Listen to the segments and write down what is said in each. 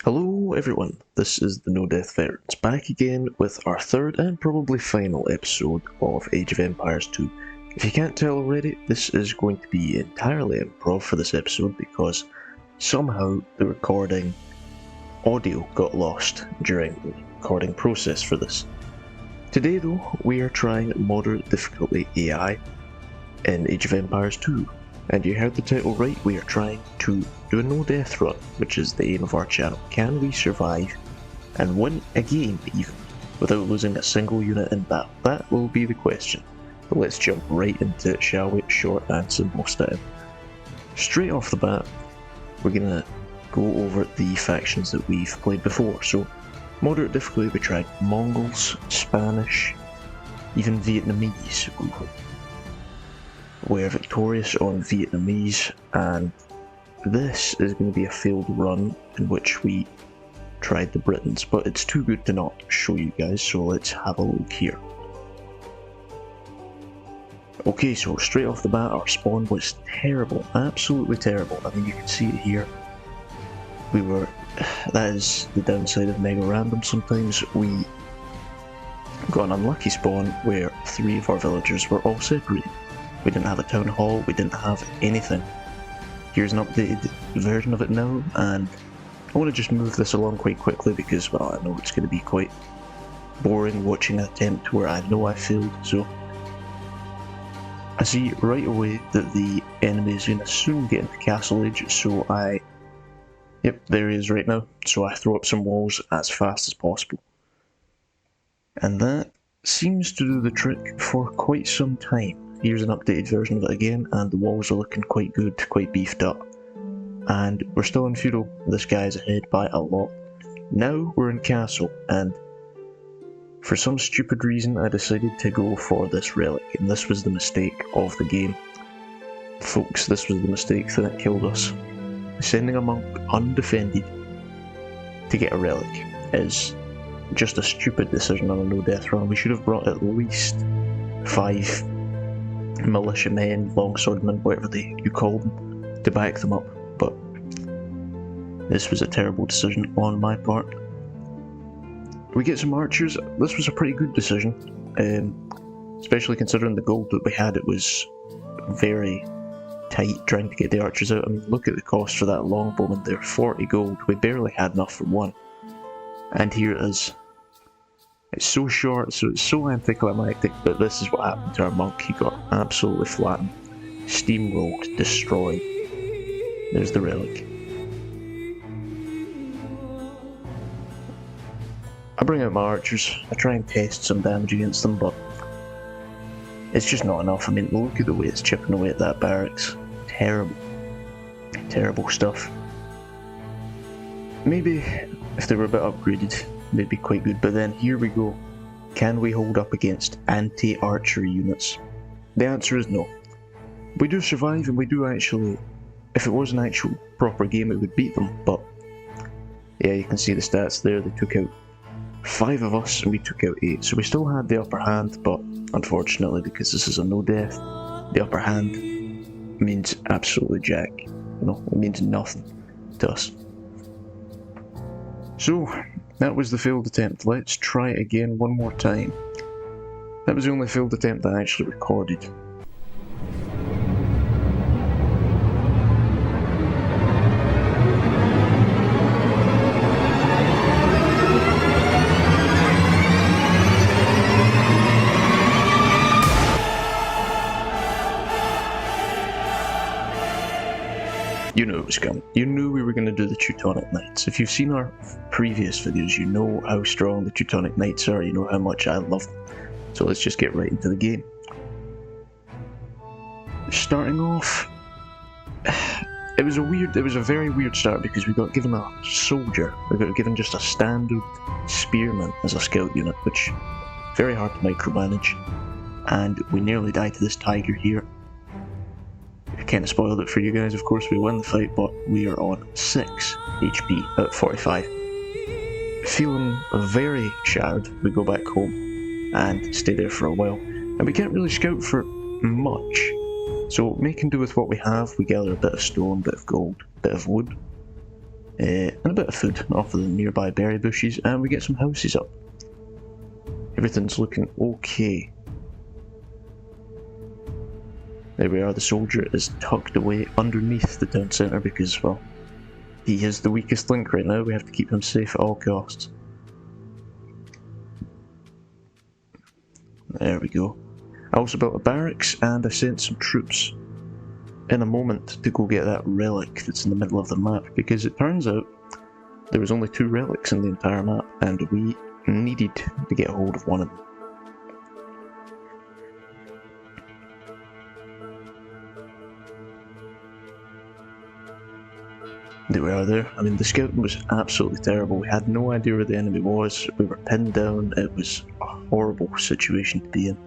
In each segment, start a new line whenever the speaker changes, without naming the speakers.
Hello everyone, this is the No Death Veterans back again with our third and probably final episode of Age of Empires 2. If you can't tell already, this is going to be entirely improv for this episode because somehow the recording audio got lost during the recording process for this. Today though, we are trying Moderate Difficulty AI in Age of Empires 2. And you heard the title right, we are trying to do a no-death run, which is the aim of our channel. Can we survive and win a game even, without losing a single unit in battle? That will be the question. But let's jump right into it, shall we? Short answer most time. Straight off the bat, we're gonna go over the factions that we've played before. So, moderate difficulty, we tried Mongols, Spanish, even Vietnamese. We're victorious on Vietnamese, and this is going to be a failed run in which we tried the Britons, but it's too good to not show you guys, so let's have a look here. Okay, so straight off the bat, our spawn was terrible, absolutely terrible. I mean, you can see it here. That is the downside of mega random sometimes. We got an unlucky spawn where 3 of our villagers were all separated. We didn't have a town hall, we didn't have anything. Here's an updated version of it now, and I want to just move this along quite quickly because, well, I know it's going to be quite boring watching an attempt where I know I failed. So I see right away that the enemy is going to soon get into castle age, so yep, there he is right now. So I throw up some walls as fast as possible. And that seems to do the trick for quite some time. Here's an updated version of it again, and the walls are looking quite good, quite beefed up. And we're still in feudal. This guy's ahead by a lot. Now we're in castle, and for some stupid reason I decided to go for this relic, and this was the mistake of the game. Folks, this was the mistake that killed us. Sending a monk undefended to get a relic is just a stupid decision on a no-death run. We should have brought at least 5 militiamen, longswordmen, whatever you call them, to back them up, but this was a terrible decision on my part. We get some archers. This was a pretty good decision, especially considering the gold that we had. It was very tight trying to get the archers out. I mean, look at the cost for that longbowman there, 40 gold. We barely had enough for one, and here it is. It's so short, so it's so anticlimactic, but this is what happened to our monk. He got absolutely flattened, steamrolled, destroyed. There's the relic. I bring out my archers, I try and test some damage against them, but it's just not enough. I mean, look at the way it's chipping away at that barracks. Terrible. Terrible stuff. Maybe if they were a bit upgraded, they'd be quite good, but then here we go. Can we hold up against anti-archery units? The answer is no. We do survive, and we do actually, if it was an actual proper game, it would beat them, but yeah, you can see the stats there. They took out 5 of us and we took out 8, so we still had the upper hand, but unfortunately, because this is a no-death, the upper hand means absolutely jack. It means nothing to us. So, that was the failed attempt. Let's try it again one more time. That was the only failed attempt that I actually recorded. You knew it was coming. You knew we were going to do the Teutonic Knights. If you've seen our previous videos, you know how strong the Teutonic Knights are, you know how much I love them. So let's just get right into the game. Starting off, it was a very weird start because we got given a soldier. We got given just a standard spearman as a scout unit, which very hard to micromanage. And we nearly died to this tiger here. I kind of spoiled it for you guys. Of course we win the fight, but we are on 6 HP at 45. Feeling very shattered, we go back home and stay there for a while. And we can't really scout for much, so making do with what we have. We gather a bit of stone, bit of gold, bit of wood, and a bit of food off of the nearby berry bushes, and we get some houses up. Everything's looking okay. There we are, the soldier is tucked away underneath the town centre because, well, he is the weakest link right now. We have to keep him safe at all costs. There we go. I also built a barracks and I sent some troops in a moment to go get that relic that's in the middle of the map, because it turns out there was only 2 relics in the entire map and we needed to get a hold of one of them. There we are there. I mean, the scouting was absolutely terrible. We had no idea where the enemy was. We were pinned down. It was a horrible situation to be in.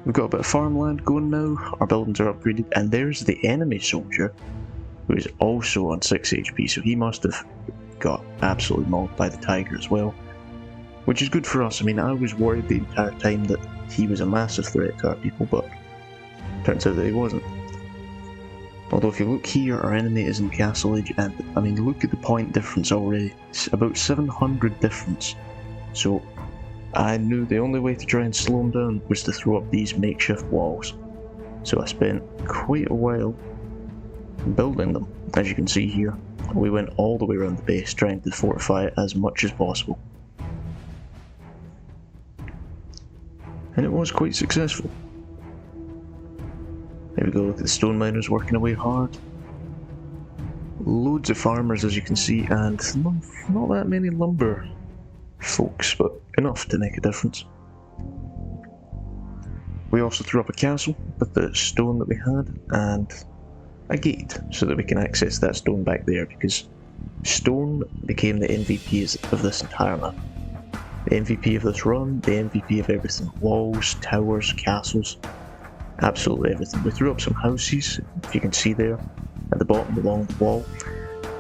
We've got a bit of farmland going now. Our buildings are upgraded. And there's the enemy soldier, who is also on 6 HP. So he must have got absolutely mauled by the tiger as well. Which is good for us. I mean, I was worried the entire time that he was a massive threat to our people, but turns out that he wasn't. Although if you look here, our enemy is in Castle Age, and I mean, look at the point difference already. It's about 700 difference. So I knew the only way to try and slow him down was to throw up these makeshift walls. So I spent quite a while building them. As you can see here, we went all the way around the base trying to fortify it as much as possible. And it was quite successful. There we go, look at the stone miners working away hard. Loads of farmers, as you can see, and not that many lumber folks, but enough to make a difference. We also threw up a castle with the stone that we had, and a gate, so that we can access that stone back there, because stone became the MVP of this entire map. The MVP of this run, the MVP of everything. Walls, towers, castles. Absolutely everything. We threw up some houses, if you can see there, at the bottom along the wall.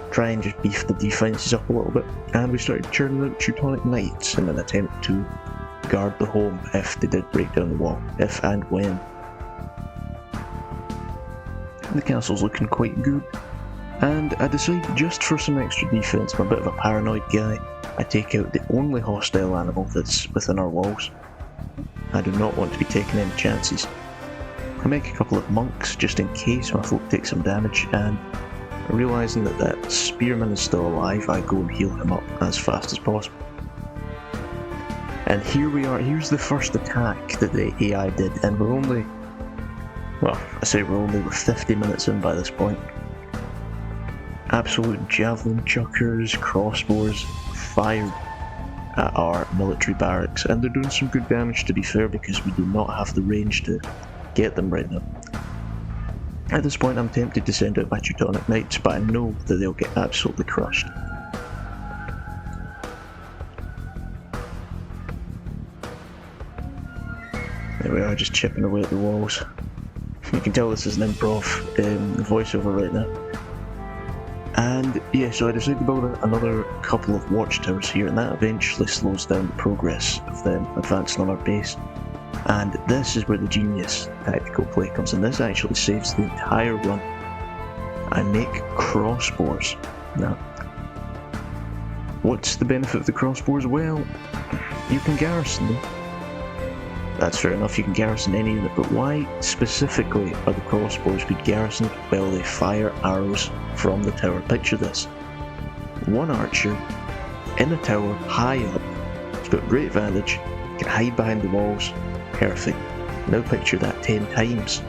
Try and just beef the defences up a little bit. And we started churning out Teutonic Knights in an attempt to guard the home if they did break down the wall. If and when. The castle's looking quite good. And I decided, just for some extra defence, I'm a bit of a paranoid guy, I take out the only hostile animal that's within our walls. I do not want to be taking any chances. I make a couple of monks just in case my folk take some damage, and realising that that spearman is still alive, I go and heal him up as fast as possible. And here we are, here's the first attack that the AI did, and we're only, well, we're 50 minutes in by this point. Absolute javelin chuckers, crossbows, fired at our military barracks, and they're doing some good damage, to be fair, because we do not have the range to get them right now. At this point I'm tempted to send out my Teutonic Knights, but I know that they'll get absolutely crushed. There we are, just chipping away at the walls. You can tell this is an improv voiceover right now. And yeah, so I decided to build another couple of watchtowers here, and that eventually slows down the progress of them advancing on our base. And this is where the genius tactical play comes in. This actually saves the entire run. I make crossbows. Now, what's the benefit of the crossbows? Well, you can garrison them. That's fair enough, you can garrison any unit, but why specifically are the crossbows being garrisoned? Well, they fire arrows from the tower. Picture this. One archer in a tower high up. He's got great vantage, can hide behind the walls. Perfect. Now picture that 10 times,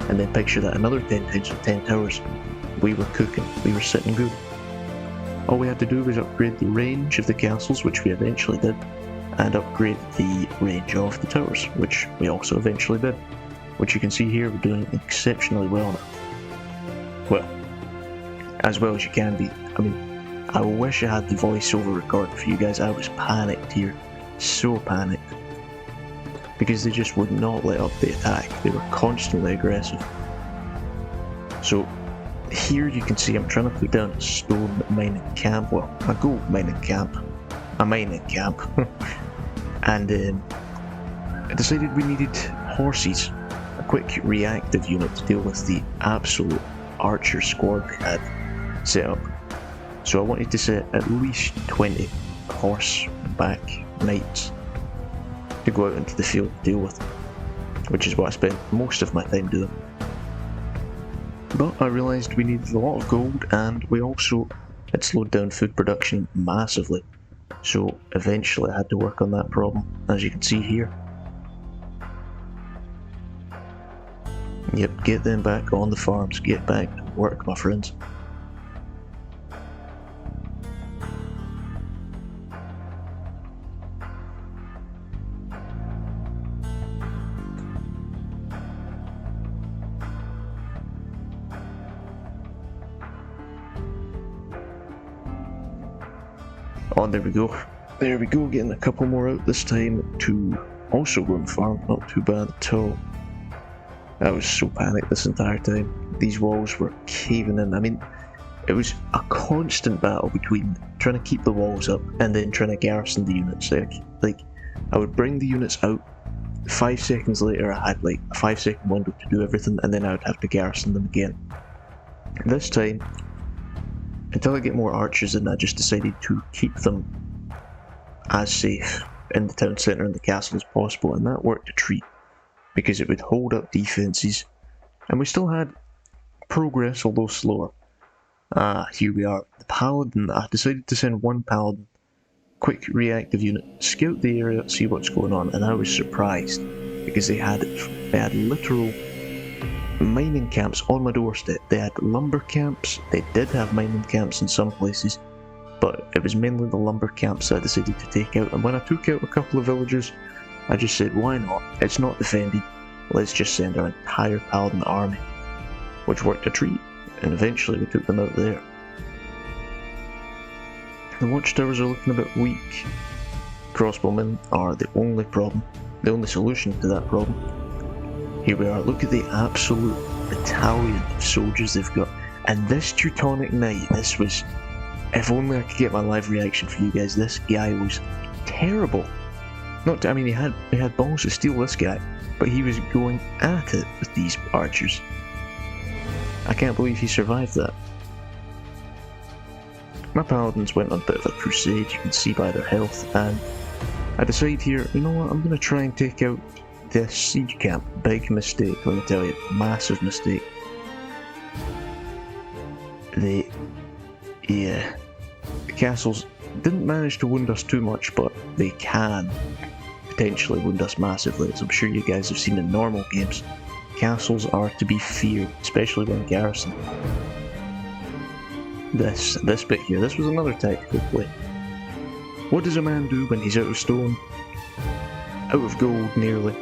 and then picture that another 10 times with 10 towers. We were cooking, we were sitting good. All we had to do was upgrade the range of the castles, which we eventually did, and upgrade the range of the towers, which we also eventually did. Which you can see here, we're doing exceptionally well now. Well, as well as you can be. I mean, I wish I had the voiceover recorded for you guys. I was panicked here, so panicked. Because they just would not let up the attack. They were constantly aggressive. So here you can see I'm trying to put down a stone mining camp, well, a gold mining camp, a mining camp. And I decided we needed horses, a quick reactive unit to deal with the absolute archer squad we had set up. So I wanted to set at least 20 horseback knights to go out into the field to deal with, which is what I spent most of my time doing. But I realised we needed a lot of gold, and we also had slowed down food production massively, so eventually I had to work on that problem, as you can see here. Yep, get them back on the farms, get back to work, my friends. Oh, there we go. There we go, getting a couple more out this time to also go and farm. Not too bad at all. I was so panicked this entire time. These walls were caving in. I mean, it was a constant battle between trying to keep the walls up and then trying to garrison the units. Like I would bring the units out, 5 seconds later I had like a 5-second window to do everything, and then I would have to garrison them again. This time, until I get more archers in, I just decided to keep them as safe in the town centre and the castle as possible, and that worked a treat, because it would hold up defences, and we still had progress, although slower. Here we are. The paladin, I decided to send one paladin, quick reactive unit, scout the area, see what's going on, and I was surprised, because they had literal mining camps on my doorstep. They had lumber camps, they did have mining camps in some places, but it was mainly the lumber camps I decided to take out, and when I took out a couple of villagers, I just said, why not? It's not defended, let's just send our entire paladin army, which worked a treat, and eventually we took them out there. The watchtowers are looking a bit weak. Crossbowmen are the only problem, the only solution to that problem. Here we are, look at the absolute battalion of soldiers they've got. And this Teutonic Knight, this was, if only I could get my live reaction for you guys, this guy was terrible. I mean, he had balls to steal, this guy, but he was going at it with these archers. I can't believe he survived that. My paladins went on a bit of a crusade, you can see by their health, and I decide here, you know what, I'm going to try and take out this siege camp. Big mistake, let me tell you, massive mistake. The castles didn't manage to wound us too much, but they can potentially wound us massively, as I'm sure you guys have seen in normal games. Castles are to be feared, especially when garrisoned. This bit here, this was another tactical play. What does a man do when he's out of stone? Out of gold, nearly.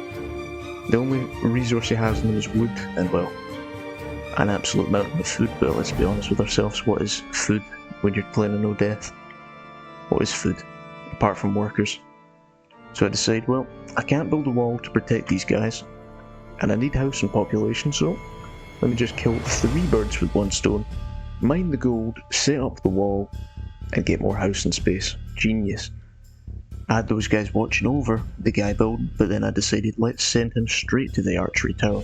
The only resource he has in is wood, and well, an absolute mountain of food, but let's be honest with ourselves, what is food when you're playing a no death? What is food, apart from workers? So I decide, well, I can't build a wall to protect these guys, and I need house and population, so let me just kill 3 birds with 1 stone, mine the gold, set up the wall, and get more house and space. Genius. I had those guys watching over the guy building, but then I decided, let's send him straight to the archery tower.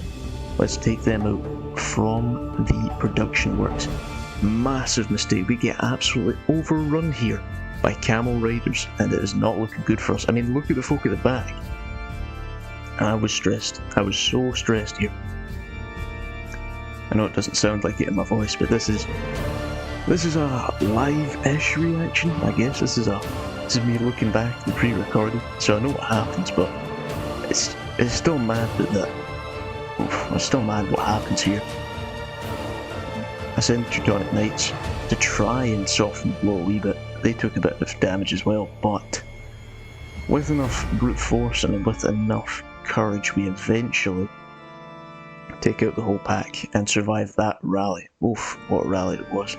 Let's take them out from the production works. Massive mistake, we get absolutely overrun here by camel raiders, and it is not looking good for us. I mean, look at the folk at the back. I was stressed, I was so stressed here. I know it doesn't sound like it in my voice, but this is a live-ish reaction, I guess. This is me looking back and pre-recorded, so I know what happens, but it's still mad I'm still mad what happens here. I sent the Teutonic Knights to try and soften the blow a wee bit. They took a bit of damage as well, but with enough brute force and with enough courage, we eventually take out the whole pack and survive that rally. Oof, what a rally it was.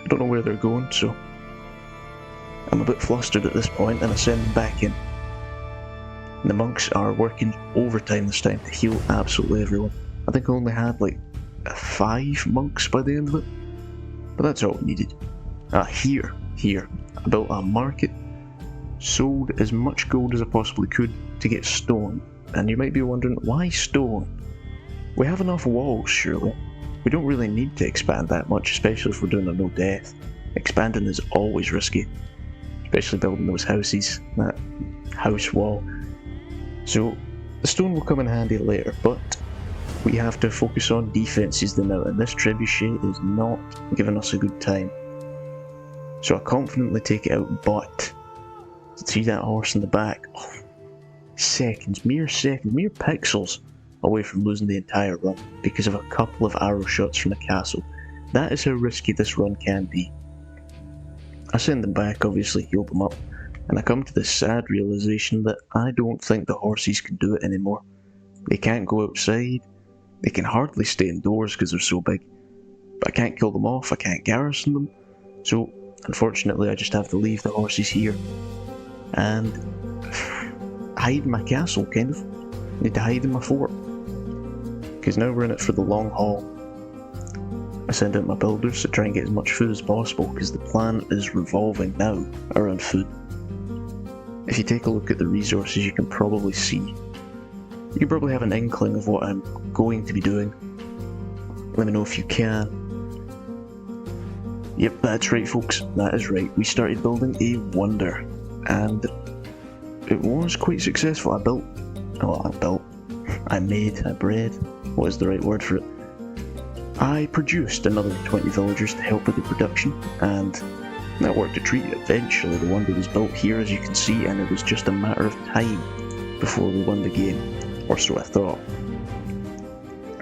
I don't know where they're going, so I'm a bit flustered at this point, and I send them back in. The monks are working overtime this time to heal absolutely everyone. I think I only had like 5 monks by the end of it, but that's all we needed. Here, I built a market, sold as much gold as I possibly could to get stone, and you might be wondering, why stone? We have enough walls, surely. We don't really need to expand that much, especially if we're doing a no death. Expanding is always risky, especially building those houses, that house wall. So the stone will come in handy later, but we have to focus on defences now, and this trebuchet is not giving us a good time. So I confidently take it out, but see that horse in the back? Oh, mere pixels away from losing the entire run because of a couple of arrow shots from the castle. That is how risky this run can be. I send them back, obviously heal them up, and I come to the sad realisation that I don't think the horses can do it anymore. They can't go outside, they can hardly stay indoors because they're so big, but I can't kill them off, I can't garrison them, so unfortunately I just have to leave the horses here and hide in my castle, kind of. I need to hide in my fort, because now we're in it for the long haul. I send out my builders to try and get as much food as possible, because the plan is revolving now around food. If you take a look at the resources, you can probably see. You can probably have an inkling of what I'm going to be doing. Let me know if you can. Yep, that's right folks, that is right. We started building a wonder, and it was quite successful. I bred, what is the right word for it? I produced another 20 villagers to help with the production, and that worked a treat. Eventually the wonder was built here, as you can see, and it was just a matter of time before we won the game, or so I thought.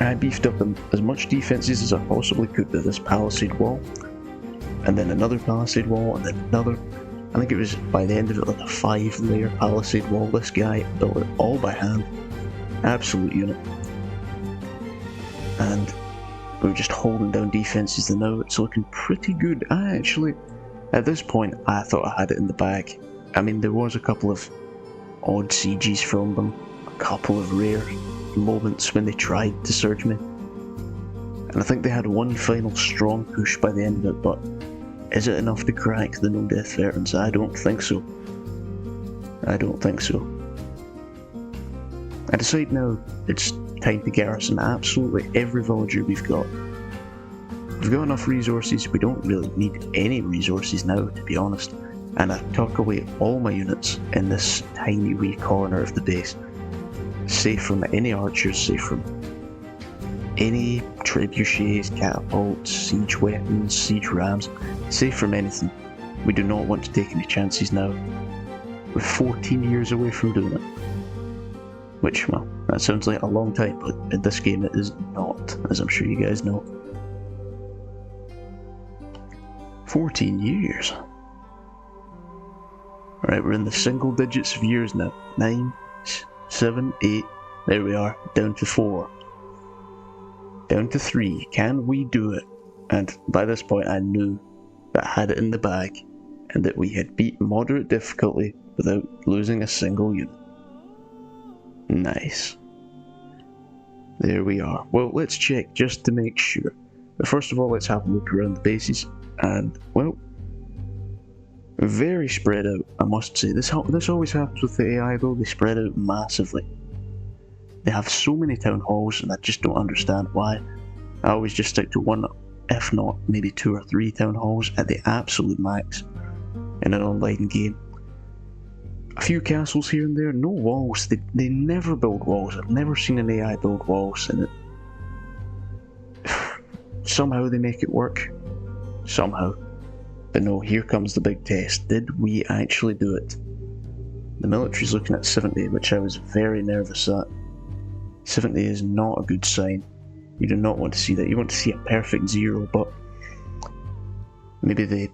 I beefed up as much defences as I possibly could to this palisade wall, and then another palisade wall, and then another. I think it was by the end of it like a 5-layer palisade wall. This guy built it all by hand. Absolute unit. And we're just holding down defences and now it's looking pretty good. At this point, I thought I had it in the bag. I mean, there was a couple of odd CGs from them, a couple of rare moments when they tried to surge me. And I think they had one final strong push by the end of it, but is it enough to crack the no-death veterans? I don't think so. I decide now it's time to garrison absolutely every villager we've got. We've got enough resources, we don't really need any resources now, to be honest, and I tuck away all my units in this tiny wee corner of the base, safe from any archers, safe from any trebuchets, catapults, siege weapons, siege rams, safe from anything. We do not want to take any chances now. We're 14 years away from doing it. Which, well, that sounds like a long time, but in this game it is not, as I'm sure you guys know. 14 years. Alright, we're in the single digits of years now. 9, 7, 8, there we are, down to 4. Down to 3, can we do it? And by this point I knew that I had it in the bag, and that we had beat moderate difficulty without losing a single unit. Nice. There we are. Well, let's check just to make sure. But first of all, let's have a look around the bases, and, well, very spread out, I must say. This always happens with the AI though, they spread out massively. They have so many town halls, and I just don't understand why. I always just stick to one, if not maybe 2 or 3 town halls at the absolute max in an online game. A few castles here and there, no walls. They never build walls. I've never seen an AI build walls, and somehow they make it work. Somehow. But no, here comes the big test. Did we actually do it? The military's looking at 70, which I was very nervous at. 70 is not a good sign. You do not want to see that. You want to see a perfect 0, but maybe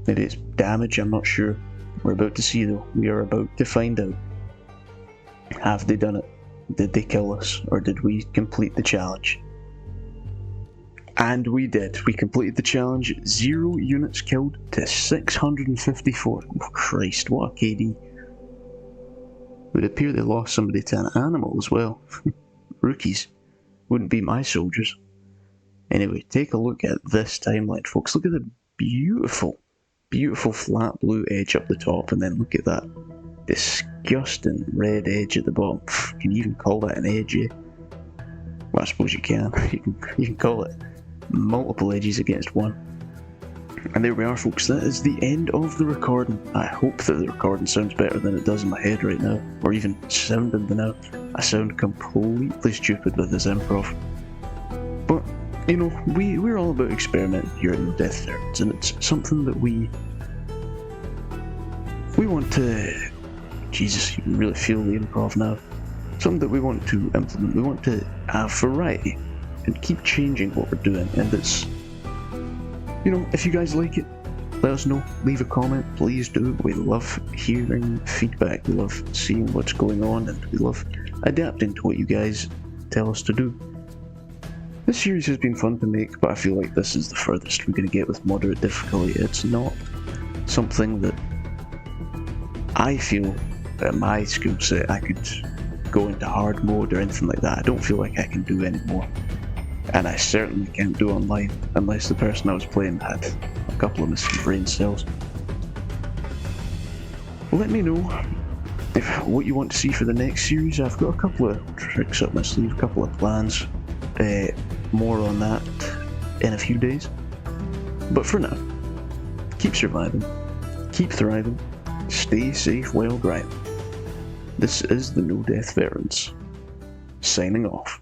it's damage, I'm not sure. We're about to see though. We are about to find out. Have they done it? Did they kill us? Or did we complete the challenge? And we did. We completed the challenge. 0 units killed to 654. Oh Christ, what a KD. It would appear they lost somebody to an animal as well. Rookies. Wouldn't be my soldiers. Anyway, take a look at this timeline, folks. Look at the beautiful flat blue edge up the top, and then look at that disgusting red edge at the bottom. Can you even call that an edge, eh? Well, I suppose you can. You can call it multiple edges against one. And there we are, folks, that is the end of the recording. I hope that the recording sounds better than it does in my head right now, or even sounded now. I sound completely stupid with this improv. But, you know, we're all about experimenting here at No Death Threats, and it's something that we want to... Jesus, you can really feel the improv now. Something that we want to implement. We want to have variety and keep changing what we're doing, and it's... You know, if you guys like it, let us know. Leave a comment, please do. We love hearing feedback. We love seeing what's going on, and we love adapting to what you guys tell us to do. This series has been fun to make, but I feel like this is the furthest we're going to get with moderate difficulty. It's not something that I feel at my skill set I could go into hard mode or anything like that. I don't feel like I can do anymore. And I certainly can't do online unless the person I was playing had a couple of missing brain cells. Let me know what you want to see for the next series. I've got a couple of tricks up my sleeve, a couple of plans. More on that in a few days. But for now, keep surviving, keep thriving, stay safe while grinding. This is the No Death Veterans, signing off.